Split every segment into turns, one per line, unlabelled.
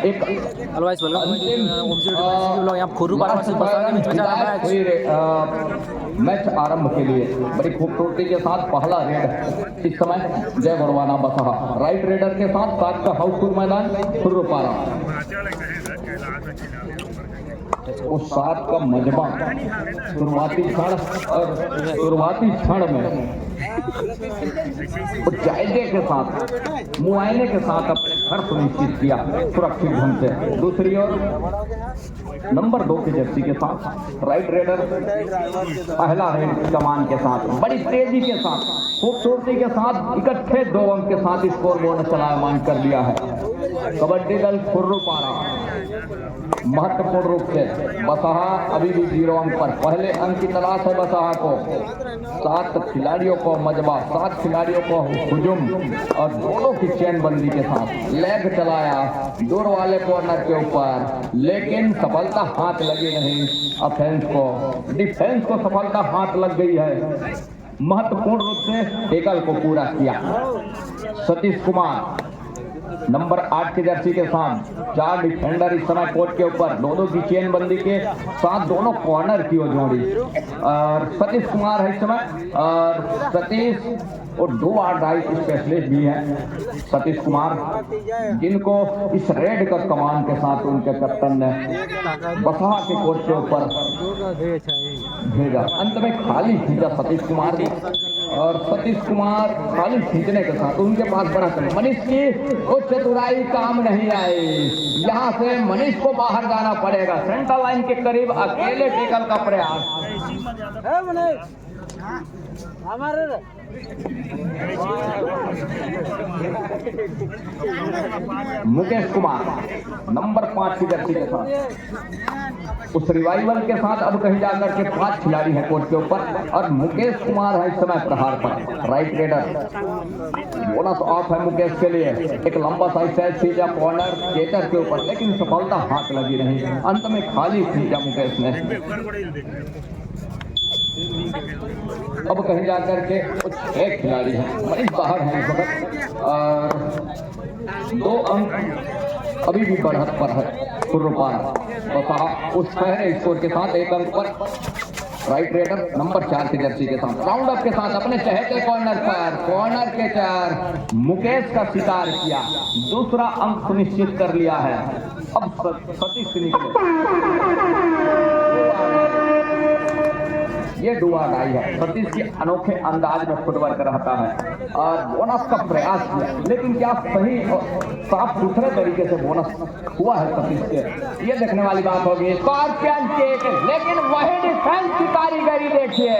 एक मैच आरंभ के लिए बड़ी खूबसूरती के साथ पहला रेड इस समय जय बड़वाना बसहा राइट रेडर के साथ 7 का हाउसफुल मैदान खुर्रुपारा। उस 7 का मजबा शुरुआती क्षण में जायजे के साथ मुआयने के साथ अपने घर सुनिश्चित किया सुरक्षित ढंग से। दूसरी ओर नंबर 2 की जर्सी के साथ राइट रेडर पहला रेड कमान के साथ बड़ी तेजी के साथ खूबसूरती के साथ इकट्ठे 2 अंक के साथ स्कोर बोर्ड चलायमान कर दिया है। कबड्डी दल खुर्रुपारा महत्वपूर्ण रूप से बसहा अभी भी 0 अंक पर, पहले अंक की तलाश है बसहा को। 7 खिलाड़ियों को मजबा, 7 खिलाड़ियों को हुजुम और दोनों की चेनबंदी के साथ लेग चलाया दूर वाले कॉर्नर के ऊपर, लेकिन सफलता हाथ लगी नहीं। ऑफेंस को डिफेंस को सफलता हाथ लग गई है। महत्वपूर्ण रूप से टेकल को पूरा किया। सतीश कुमार नंबर 8 की जर्सी के साथ 4 डिफेंडर इस समय कोर्ट के ऊपर, दोनों की चेनबंदी के साथ दोनों कॉर्नर की ओर जोड़ी और सतीश कुमार है इस समय। और सतीश और 2 राइट स्पेशलिस्ट भी हैं सतीश कुमार, जिनको इस रेड का कमान के साथ उनके कैप्टन ने बसहा के कोर्ट के ऊपर भेजा। अंत में खाली खींचा सतीश कुमार ने और सतीश कुमार खाली खींचने के साथ उनके पास बड़ा मनीष की वो चतुराई काम नहीं आई। यहाँ से मनीष को बाहर जाना पड़ेगा। सेंटर लाइन के करीब अकेले टेकल का प्रयास। मुकेश कुमार नंबर 5 की जर्सी के साथ उस रिवाइवल के साथ अब कहीं जाकर के 5 खिलाड़ी हैं कोर्ट के ऊपर और मुकेश कुमार है इस समय प्रहार पर राइट रेडर। बोनस ऑफ है मुकेश के लिए। एक लंबा साइड से सीधा कॉर्नर केटर के ऊपर, लेकिन सफलता हाथ लगी नहीं। अंत में खाली खींचा मुकेश ने। अब कहीं जाकर के कुछ 6 खिलाड़ी हैं, मनीष बाहर हैं इस वक्त और 2 अंक अभी भी बढ़त पर है खुर्रुपारा। उस पहले स्कोर के साथ 1 अंक पर राइट रेडर नंबर 4 की जर्सी के साथ राउंड अप के साथ अपने चहेते कॉर्नर पर कॉर्नर के 4 मुकेश का शिकार किया, दूसरा अंक सुनिश्चित कर लिया है। अब सतीश निकले, ये डुआ डाई है। सतीश के अनोखे अंदाज में फुटवर्क रहता है और बोनस का प्रयास किया, लेकिन क्या सही और साफ सुथरे तरीके से बोनस हुआ है सतीश के, ये देखने वाली बात होगी। स्कॉर्पियन किक, लेकिन वही डिफेंस की कारीगरी देखिए।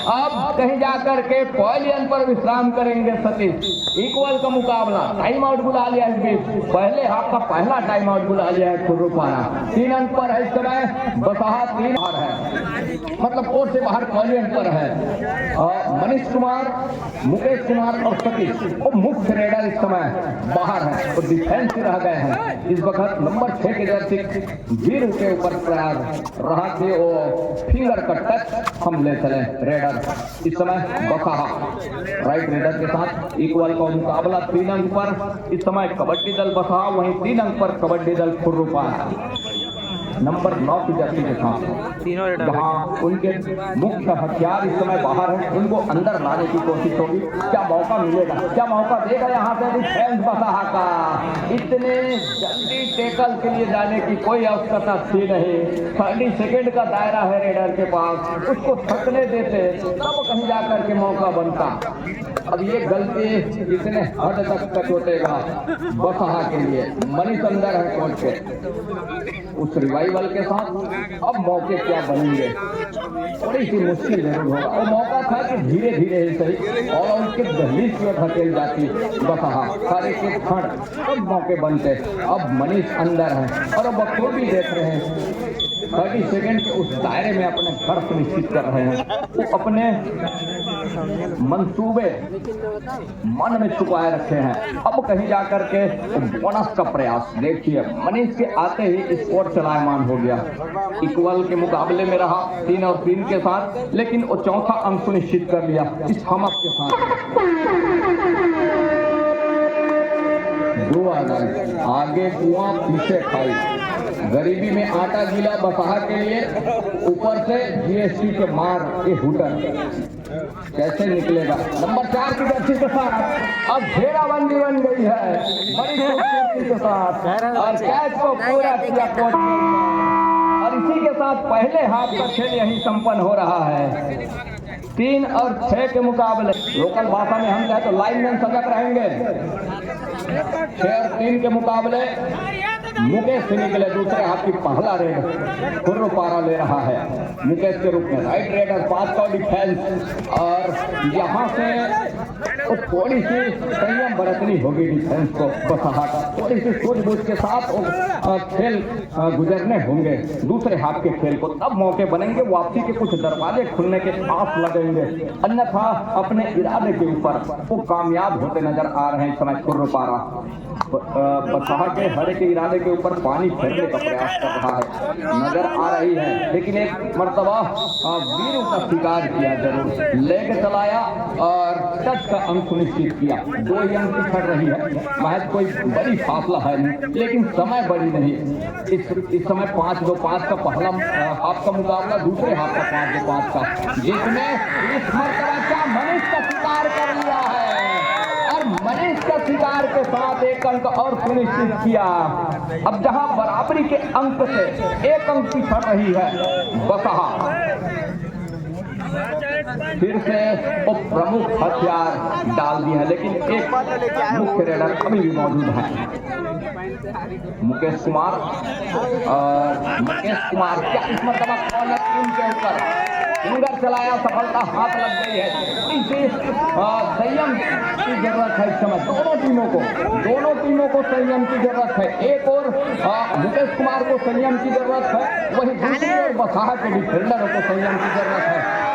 अब कहीं जाकर के पवेलियन पर विश्राम करेंगे सतीश। इक्वल का मुकाबला, टाइम आउट बुला लिया इस बीच, पहले हाफ का पहला टाइम आउट बुला लिया है खुर्रुपारा। 3 अंक पर है इस समय बसहा, 3 बाहर है, मतलब कोर्ट से बाहर पवेलियन पर है। मनीष कुमार, मुकेश कुमार और सतीश वो मुख्य रेडर इस समय बाहर हैं और डिफेंस रह गए हैं। इस वक्त नंबर 6 के जर्सी 0 के ऊपर प्रयास रहा थे, वो फिंगर का टच हम ले चले रेडर। इस समय बसहा राइट रेडर के साथ इक्वल का मुकाबला 3 अंक पर इस समय कबड्डी दल बसहा, वहीं 3 अंक पर कबड्डी दल खुर्रुपारा। नंबर 9 की जर्सी के साथ जहां उनके मुख्य हथियार इस समय बाहर हैं, उनको अंदर लाने की कोशिश होगी। क्या मौका मिलेगा, क्या मौका देगा यहाँ पे डिफेंस बसहा का? इतने जल्दी टेकल के लिए जाने की कोई आवश्यकता थी नहीं। 30 सेकेंड का दायरा है रेडर के पास, उसको थकने देते तब कहीं जाकर के मौका बनता। अब ये गलती कितने हद तक कचोटेगा बसहा के लिए। मनीष अंदर है कोर्ट के उस रिवाइवल के साथ। अब मौके क्या बनेंगे, थोड़ी सी मुश्किल जरूर होगा। और मौका था कि धीरे धीरे ही सही और उनके दहलीज की ओर धकेल जाती बसहा, सारे के खंड सब मौके बनते। अब मनीष अंदर है और अब बखूबी देख रहे हैं 30 सेकेंड के उस दायरे में अपने घर सुनिश्चित कर रहे हैं। वो अपने मंसूबे मन में छुपाए रखे हैं। अब कहीं जाकर के बोनस का प्रयास देखिए, मनीष के आते ही स्कोर चलायमान हो गया। इक्वल के मुकाबले में रहा 3 और 3 के साथ, लेकिन वो चौथा अंक सुनिश्चित कर लिया इस हमक के साथ। दुआ नहीं, आगे कुआं पीछे खाई, गरीबी में आटा गीला बसहा के लिए, ऊपर से जीएसटी के मार ये हुटर कैसे निकलेगा। नंबर 4 की जर्सी के साथ अब घेराबंदी बन गई है बड़ी खूबसूरती के साथ और कैच को पूरा किया कोच और इसी के साथ पहले हाथ का खेल यही संपन्न हो रहा है। 3 और 6 के मुकाबले लोकल भाषा में हम कहें तो लाइनमैन सजग रहेंगे। 6 और 3 के मुकाबले मुकेश से निकले दूसरे हाथ की पहला रेड खुर्रपारा ले रहा है मुकेश के रूप में। राइट रेडर पास का डिफेंस और यहाँ से तो थोड़ी सी संयम बरतनी होगी डिफेंस को बसहा का, थोड़ी सी सूझबूझ के साथ खेल गुजरने होंगे दूसरे हाथ के खेल को, तब मौके बनेंगे, वापसी के कुछ दरवाजे खुलने के आस लगेंगे। अन्यथा अपने इरादे के ऊपर वो कामयाब होते नजर आ रहे हैं इस समय खुर्रपारा। बसहा के हर एक इरादे के ऊपर पानी फेरने का प्रयास कर रहा है नजर आ रही है, लेकिन एक मर्तबा वीरों का शिकार किया, जरूर लेके चलाया और टच का अंक सुनिश्चित किया। 2 ही अंक छड़ रही है, महज कोई बड़ी फासला है नहीं, लेकिन समय बड़ी नहीं। इस समय 5-2-5 का पहला हाफ का मुकाबला, दूसरे हाफ का 5-2-5 का, जिसमें इस मर्तबा क्या मनीष का शिकार कर लिया है और मनीष का शिकार के साथ 1 अंक और सुनिश्चित किया। अब जहां बराबरी के अंक से 1 अंक पिछड़ रही है बसहा, फिर से वो प्रमुख हथियार डाल दिए हैं, लेकिन एक मुख्य रेडर अभी भी मौजूद है मुकेश कुमार। और मुकेश कुमार क्या इस मर्तबा कॉर्नर के ऊपर फिंगर चलाया, सफलता हाथ लग गई है। इसे संयम की जरूरत है इस समय दोनों टीमों को संयम की जरूरत है। एक और मुकेश कुमार को संयम की जरूरत है, वही दूसरी ओर बसहा के डिफेंडरों को संयम की जरूरत है।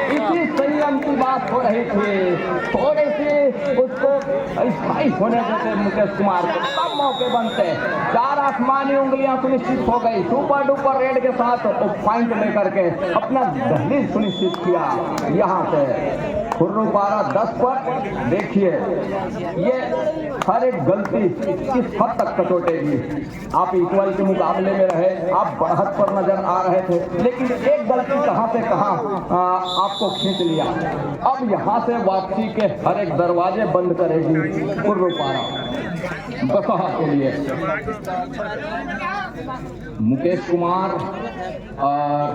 इसी संयम की बात हो रही थी, थोड़े से उसको स्थायी होने देते मुकेश कुमार को, सब मौके बनते। 4 आसमानी उंगलियां सुनिश्चित हो गई, सुपर डुपर रेड के साथ पॉइंट लेकर के अपना दहलीज सुनिश्चित किया। यहाँ से खुर्रपारा 10 पर। देखिए ये हर एक गलती किस हद तक कचोटेगी। आप इक्वल के मुकाबले में रहे, आप बढ़त पर नजर आ रहे थे, लेकिन एक गलती कहां से कहां आपको खींच लिया। अब यहां से वापसी के हर एक दरवाजे बंद करेगी खुर्रपारा बसहा के लिए। मुकेश कुमार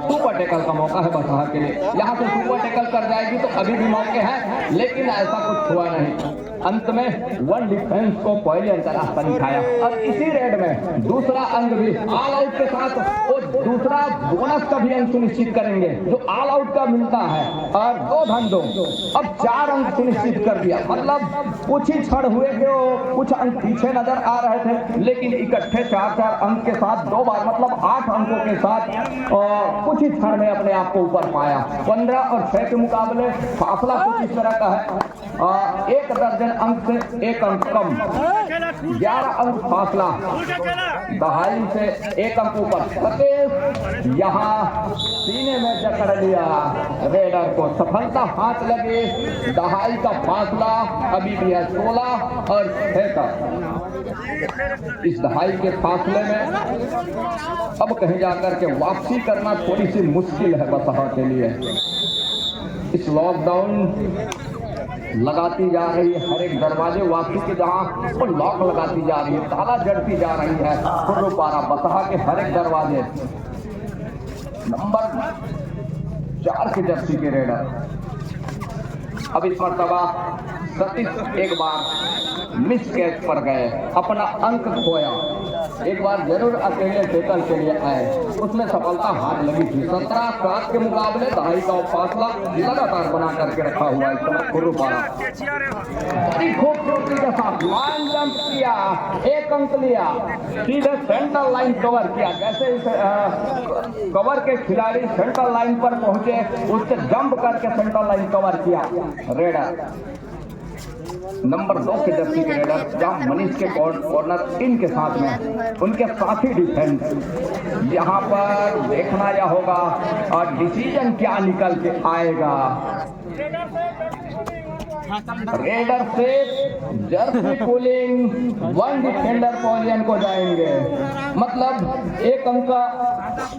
सुपर टैकल का मौका है बसहा के लिए, यहाँ से सुपर टैकल कर जाएगी तो अभी भी मौके हैं, लेकिन ऐसा कुछ हुआ नहीं। अंत में 1 डिफेंस को पहले अंतरराष्ट्रीय दिखाया और इसी रेड में दूसरा अंक भी ऑल आउट के साथ वो दूसरा बोनस का भी अंक सुनिश्चित करेंगे जो ऑल आउट का मिलता है, और 2 धन 2 अब 4 अंक सुनिश्चित कर दिया। मतलब कुछ ही क्षण हुए थे, कुछ अंक पीछे नजर आ रहे थे, लेकिन इकट्ठे 4-4 अंक के साथ 2 बार मतलब 8 अंकों के साथ कुछ ही क्षण में अपने आप को ऊपर पाया। 15 और 6 के मुकाबले फासला कुछ इस तरह का है, 1 दर्जन अंक से 1 अंक कम, 11 अंक फासला, दहाई से 1 अंक ऊपर। सतीश यहाँ सीने में जकड़ लिया रेडर को, सफलता हाथ लगी। दहाई का फासला अभी भी है 16 और 6 का। इस दहाई के फासले में अब कहीं जाकर के वापसी करना थोड़ी सी मुश्किल है बसहा के लिए। इस लॉकडाउन लगाती जा रही है, हर एक दरवाजे वापसी के जहां वो लॉक लगाती जा रही है, ताला जड़ती जा रही है खुर्रपारा बसहा के हर एक दरवाजे। नंबर 4 की जर्सी के रेडर अब इस मर्तबा सतीश एक बार मिस कैच पर गए, अपना अंक खोया। एक बार जरूर अकेले टैकल के लिए आए, उसमें सफलता हाथ लगी थी। 17-7 के मुकाबले दहाई का फासला लगातार बना करके रखा हुआ इस समय खुर्रपारा। बड़ी खूबसूरती के साथ लाइन जंप किया, 1 अंक लिया, सीधे सेंटर लाइन कवर किया। जैसे इस कवर के खिलाड़ी सेंटर लाइन पर पहुंचे, उससे जंप करके सेंटर लाइन कवर किया रेडर। नंबर 2 के जर्सी के रेडर जहां मनीष के कॉर्नर 3 के साथ में उनके साथी डिफेंस। यहाँ पर देखना यह होगा और डिसीजन क्या निकल के आएगा। रेडर से जर्सी पुलिंग 1 डिफेंडर पॉलियन को जाएंगे। मतलब 1 अंक का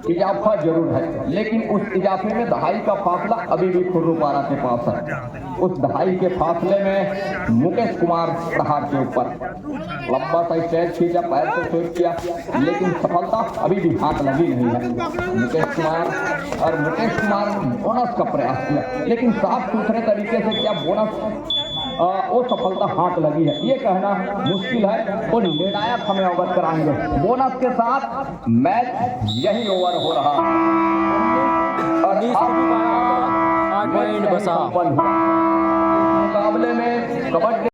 इजाफा जरूर है, लेकिन उस इजाफे में दहाई का फासला अभी भी खुर्रुपारा के पास है। उस दहाई के फासले में मुकेश कुमार प्रहार के ऊपर लंबा सा स्ट्रेच खींचा, पैर से स्वीप किया, लेकिन सफलता अभी भी हाथ लगी नहीं है। मुकेश कुमार बोनस का प्रयास किया, लेकिन साफ सुथरे तरीके से क्या बोनस वो सफलता हाथ लगी है ये कहना मुश्किल है। और निर्णायक हमें अवगत कराएंगे। बोनस के साथ मैच यही ओवर हो रहा है।
मुकाबले में कबड्डी